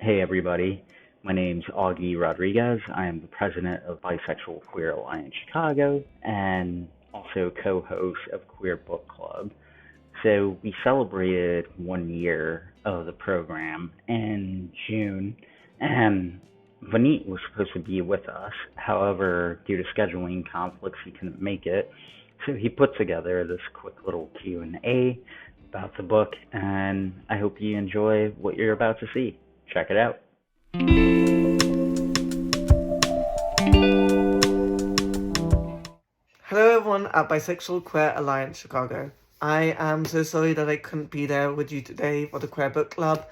Hey everybody, my name's Augie Rodriguez. I am the president of Bisexual Queer Alliance Chicago and also co-host of Queer Book Club. So we celebrated 1 year of the program in June, and Vaneet was supposed to be with us. However, due to scheduling conflicts, he couldn't make it. So he put together this quick little Q&A about the book, and I hope you enjoy what you're about to see. Check it out. Hello everyone at Bisexual Queer Alliance Chicago. I am so sorry that I couldn't be there with you today for the Queer Book Club,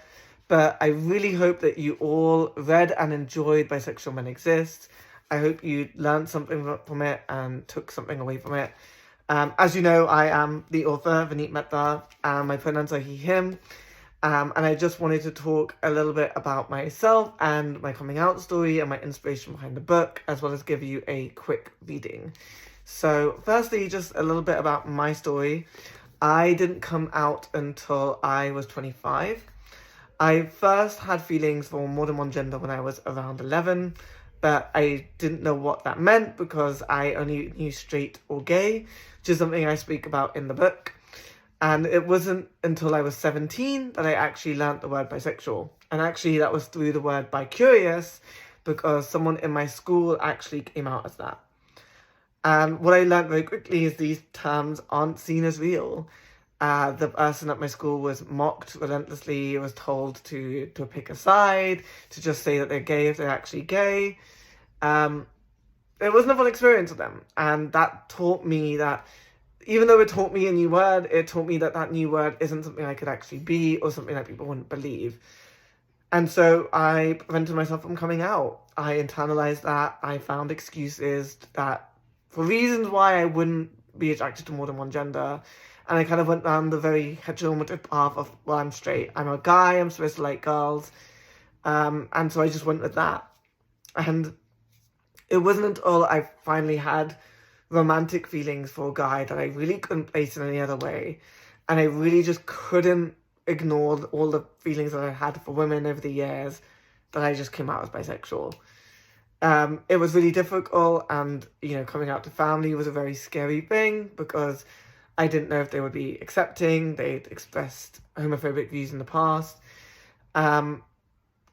but I really hope that you all read and enjoyed Bisexual Men Exist. I hope you learned something from it and took something away from it. As you know, I am the author, Vaneet Mehta, and my pronouns are he, him. And I just wanted to talk a little bit about myself and my coming out story and my inspiration behind the book, as well as give you a quick reading. So, firstly, just a little bit about my story. I didn't come out until I was 25. I first had feelings for more than one gender when I was around 11, but I didn't know what that meant because I only knew straight or gay, which is something I speak about in the book. And it wasn't until I was 17 that I actually learnt the word bisexual. And actually that was through the word bicurious, because someone in my school actually came out as that. And what I learnt very quickly is these terms aren't seen as real. The person at my school was mocked relentlessly, was told to pick a side, to just say that they're gay if they're actually gay. It wasn't a fun experience for them. And that taught me that even though it taught me a new word, it taught me that that new word isn't something I could actually be or something that people wouldn't believe. And so I prevented myself from coming out. I internalized that. I found excuses that for reasons why I wouldn't be attracted to more than one gender. And I kind of went down the very heteronormative path of, well, I'm straight. I'm a guy. I'm supposed to like girls. And so I just went with that. And it wasn't until I finally had romantic feelings for a guy that I really couldn't place in any other way. And I really just couldn't ignore all the feelings that I had for women over the years that I just came out as bisexual. It was really difficult, and, coming out to family was a very scary thing because I didn't know if they would be accepting. They'd expressed homophobic views in the past. And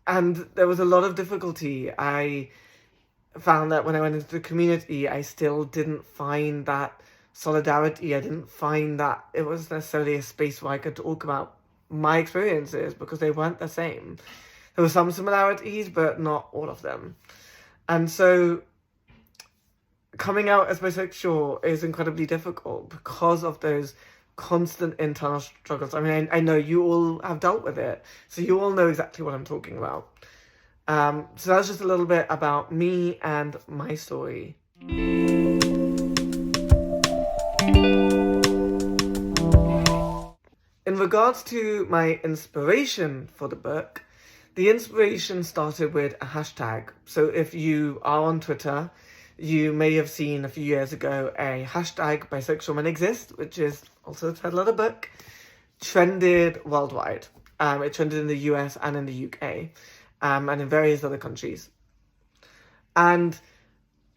there was a lot of difficulty. I found that when I went into the community, I still didn't find that solidarity. I didn't find that it was necessarily a space where I could talk about my experiences because they weren't the same. There were some similarities, but not all of them. And so coming out as bisexual is incredibly difficult because of those constant internal struggles. I mean, I know you all have dealt with it, so you all know exactly what I'm talking about. So that's just a little bit about me and my story. In regards to my inspiration for the book, the inspiration started with a hashtag. So if you are on Twitter, you may have seen a few years ago a hashtag Bisexual Men Exist, which is also the title of the book, trended worldwide. It trended in the US and in the UK. And in various other countries. And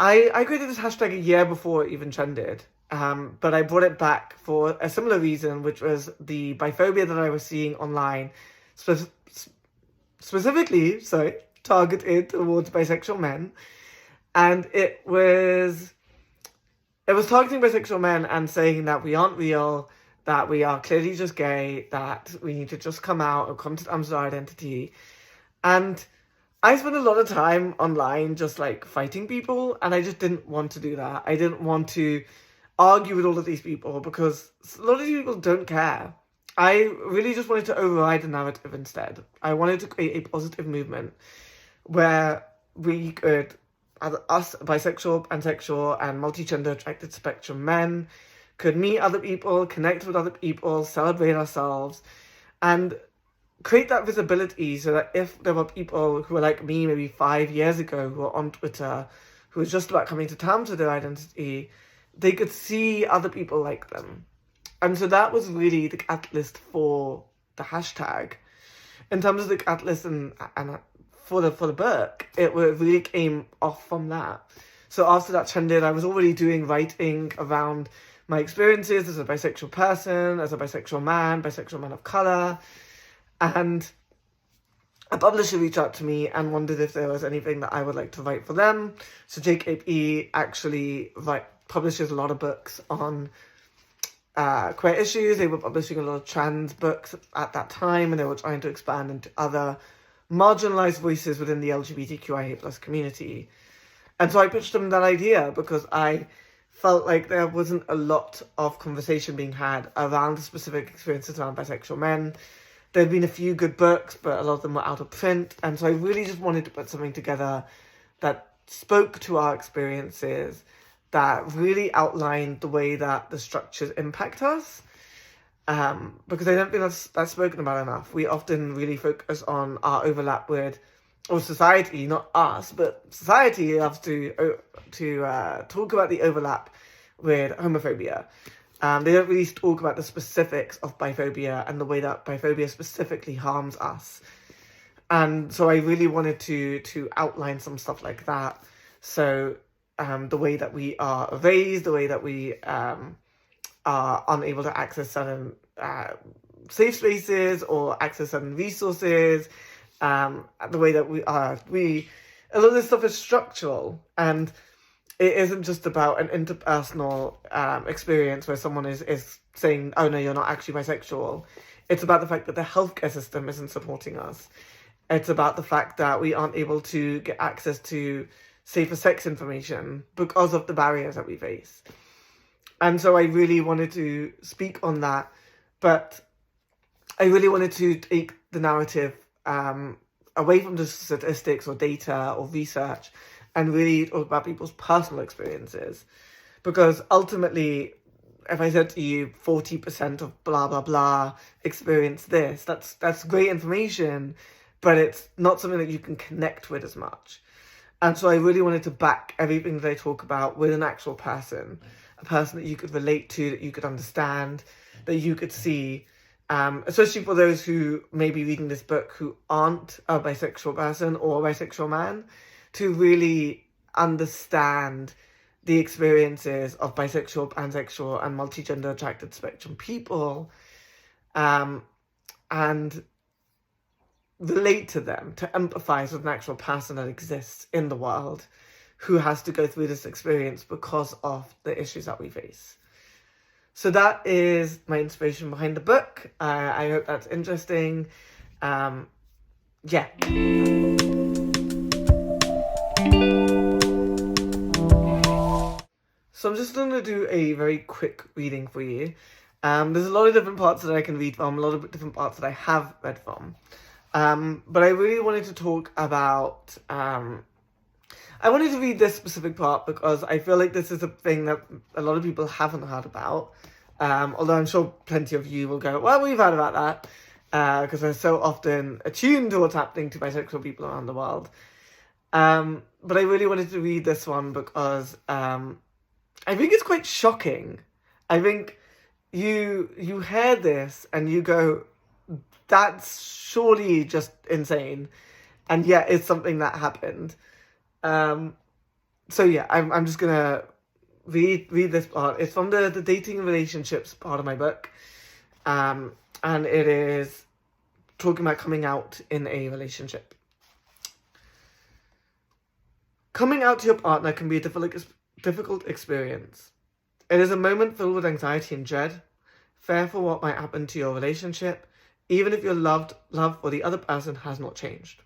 I created this hashtag a year before it even trended, but I brought it back for a similar reason, which was the biphobia that I was seeing online, specifically targeted towards bisexual men. And it was targeting bisexual men and saying that we aren't real, that we are clearly just gay, that we need to just come out and come to terms with our identity. And I spent a lot of time online just fighting people, and I just didn't want to do that. I didn't want to argue with all of these people because a lot of these people don't care. I really just wanted to override the narrative instead. I wanted to create a positive movement where we could, us bisexual, pansexual, and multigender attracted spectrum men, could meet other people, connect with other people, celebrate ourselves, and create that visibility so that if there were people who were like me maybe 5 years ago who were on Twitter, who were just about coming to terms with their identity, they could see other people like them. And so that was really the catalyst for the hashtag. in terms of the catalyst and for the book, it really came off from that. So after that trended, I was already doing writing around my experiences as a bisexual person, as a bisexual man of colour, and a publisher reached out to me and wondered if there was anything that I would like to write for them. So JKP actually publishes a lot of books on queer issues. They were publishing a lot of trans books at that time, and they were trying to expand into other marginalized voices within the LGBTQIA+ community. And so I pitched them that idea because I felt like there wasn't a lot of conversation being had around the specific experiences around bisexual men. There'd been a few good books, but a lot of them were out of print. And so I really just wanted to put something together that spoke to our experiences, that really outlined the way that the structures impact us. Because I don't think that's spoken about enough. We often really focus on our overlap with, or society, not us, but society loves to talk about the overlap with homophobia. They don't really talk about the specifics of biphobia and the way that biphobia specifically harms us. And so I really wanted to outline some stuff like that. So the way that we are raised, the way that we are unable to access certain safe spaces or access certain resources, the way that a lot of this stuff is structural, and it isn't just about an interpersonal experience where someone is saying, oh no, you're not actually bisexual. It's about the fact that the healthcare system isn't supporting us. It's about the fact that we aren't able to get access to safer sex information because of the barriers that we face. And so I really wanted to speak on that, but I really wanted to take the narrative away from the statistics or data or research and really talk about people's personal experiences. Because ultimately, if I said to you 40% of blah, blah, blah experience this, that's great information, but it's not something that you can connect with as much. And so I really wanted to back everything that I talk about with an actual person, a person that you could relate to, that you could understand, that you could see, especially for those who may be reading this book who aren't a bisexual person or a bisexual man, to really understand the experiences of bisexual, pansexual, and multigender attracted spectrum people, and relate to them, to empathize with an actual person that exists in the world who has to go through this experience because of the issues that we face. So that is my inspiration behind the book. I hope that's interesting. Yeah. So I'm just going to do a very quick reading for you. There's a lot of different parts that I can read from, a lot of different parts that I have read from. But I really wanted to talk about, I wanted to read this specific part because I feel like this is a thing that a lot of people haven't heard about. Although I'm sure plenty of you will go, well, we've heard about that, because they're so often attuned to what's happening to bisexual people around the world. But I really wanted to read this one because I think it's quite shocking. I think you hear this and you go, that's surely just insane, and yet it's something that happened. So yeah, I'm just gonna read this part. It's from the dating and relationships part of my book, and it is talking about coming out in a relationship. Coming out to your partner can be a difficult experience. It is a moment filled with anxiety and dread, fear for what might happen to your relationship, even if your love for the other person has not changed.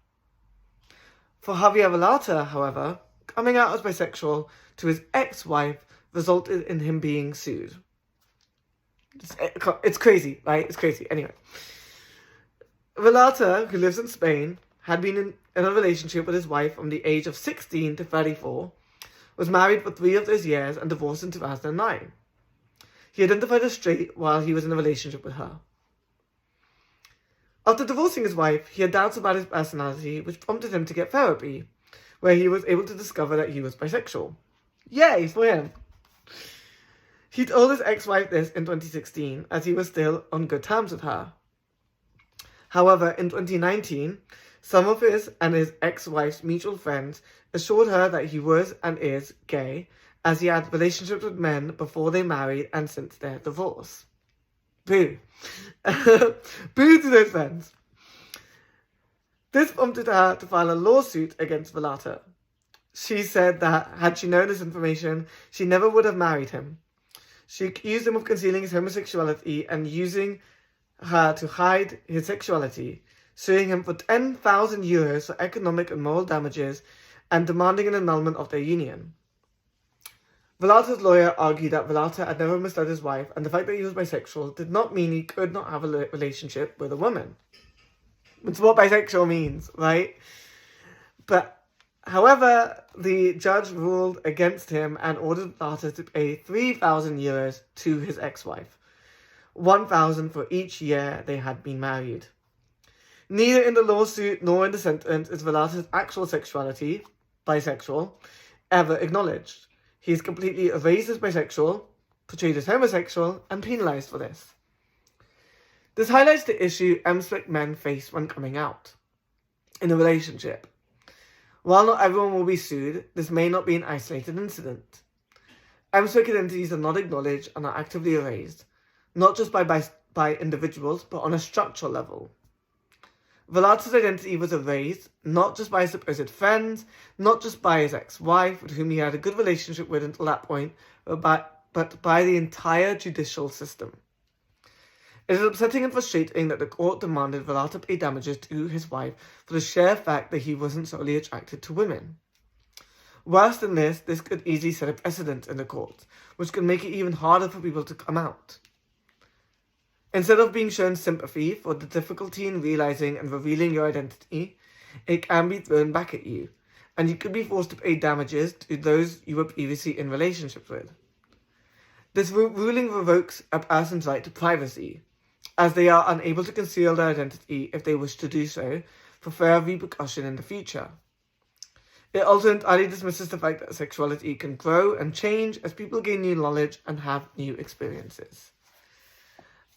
For Javier Velata, however, coming out as bisexual to his ex-wife resulted in him being sued. It's crazy, right? It's crazy. Anyway, Velata, who lives in Spain, had been in a relationship with his wife from the age of 16 to 34, was married for 3 of those years and divorced in 2009. He identified as straight while he was in a relationship with her. After divorcing his wife, he had doubts about his personality, which prompted him to get therapy, where he was able to discover that he was bisexual. Yay for him! He told his ex-wife this in 2016, as he was still on good terms with her. However, in 2019, some of his and his ex-wife's mutual friends assured her that he was and is gay, as he had relationships with men before they married and since their divorce. Boo. Boo to those friends. This prompted her to file a lawsuit against Vaneet. She said that had she known this information, she never would have married him. She accused him of concealing his homosexuality and using her to hide his sexuality, suing him for 10,000 euros for economic and moral damages and demanding an annulment of their union. Vaneet's lawyer argued that Vaneet had never misled his wife, and the fact that he was bisexual did not mean he could not have a relationship with a woman. It's what bisexual means, right? But, however, the judge ruled against him and ordered Vaneet to pay 3,000 euros to his ex-wife, 1,000 for each year they had been married. Neither in the lawsuit nor in the sentence is Vaneet's actual sexuality, bisexual, ever acknowledged. He is completely erased as bisexual, portrayed as homosexual, and penalised for this. This highlights the issue M-split men face when coming out in a relationship. While not everyone will be sued, this may not be an isolated incident. M-split identities are not acknowledged and are actively erased, not just by individuals, but on a structural level. Vaneet's identity was erased, not just by his supposed friends, not just by his ex-wife, with whom he had a good relationship with until that point, but by the entire judicial system. It is upsetting and frustrating that the court demanded Vaneet pay damages to his wife for the sheer fact that he wasn't solely attracted to women. Worse than this could easily set a precedent in the courts, which could make it even harder for people to come out. Instead of being shown sympathy for the difficulty in realizing and revealing your identity, it can be thrown back at you, and you could be forced to pay damages to those you were previously in relationships with. This ruling revokes a person's right to privacy, as they are unable to conceal their identity if they wish to do so, for fear of repercussion in the future. It also entirely dismisses the fact that sexuality can grow and change as people gain new knowledge and have new experiences.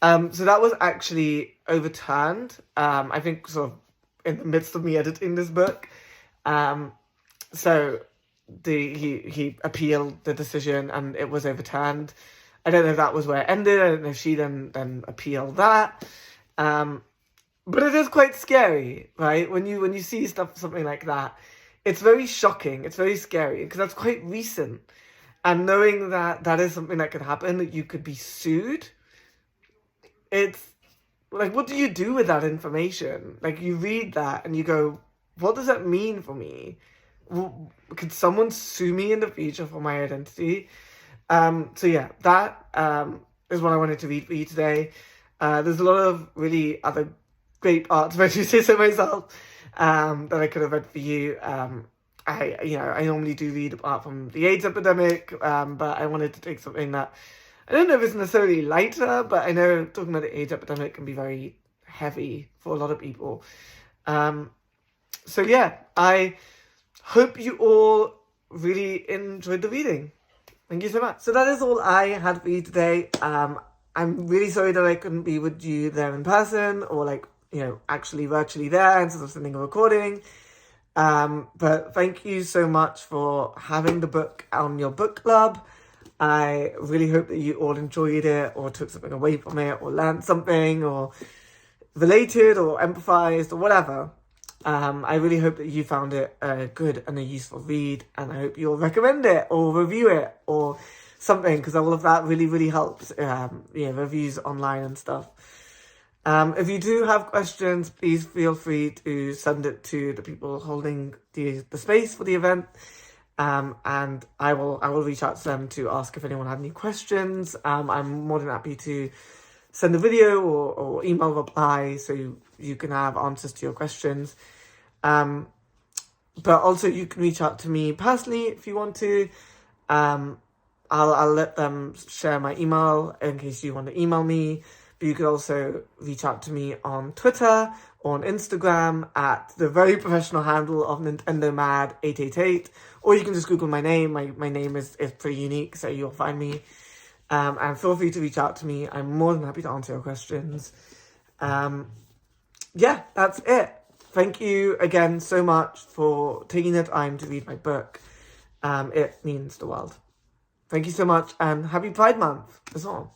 So that was actually overturned, I think sort of in the midst of me editing this book. So he appealed the decision and it was overturned. I don't know if that was where it ended. I don't know if she then appealed that. But it is quite scary, right? When you see something like that, it's very shocking. It's very scary because that's quite recent. And knowing that that is something that could happen, that you could be sued, it's like, what do you do with that information? Like, you read that and you go, what does that mean for me? Could someone sue me in the future for my identity? So yeah, that is what I wanted to read for you today. There's a lot of really other great parts, if I do say so myself, that I could have read for you. I normally do read apart from the AIDS epidemic, but I wanted to take something that, I don't know if it's necessarily lighter, but I know talking about the AIDS epidemic can be very heavy for a lot of people. So yeah, I hope you all really enjoyed the reading. Thank you so much. So that is all I had for you today. I'm really sorry that I couldn't be with you there in person or actually virtually there instead of sending a recording. But thank you so much for having the book on your book club. I really hope that you all enjoyed it or took something away from it or learned something or related or empathized or whatever. I really hope that you found it a good and a useful read, and I hope you'll recommend it or review it or something, because all of that really, really helps, reviews online and stuff. If you do have questions, please feel free to send it to the people holding the space for the event, and I will reach out to them to ask if anyone had any questions. I'm more than happy to send a video or email reply so you can have answers to your questions. But also you can reach out to me personally if you want to. I'll let them share my email in case you want to email me. But you could also reach out to me on Twitter or on Instagram at the very professional handle of NintendoMad888. Or you can just Google my name. My name is pretty unique, so you'll find me. And feel free to reach out to me. I'm more than happy to answer your questions. yeah, that's it. Thank you again so much for taking the time to read my book. It means the world. Thank you so much, and happy Pride Month as well.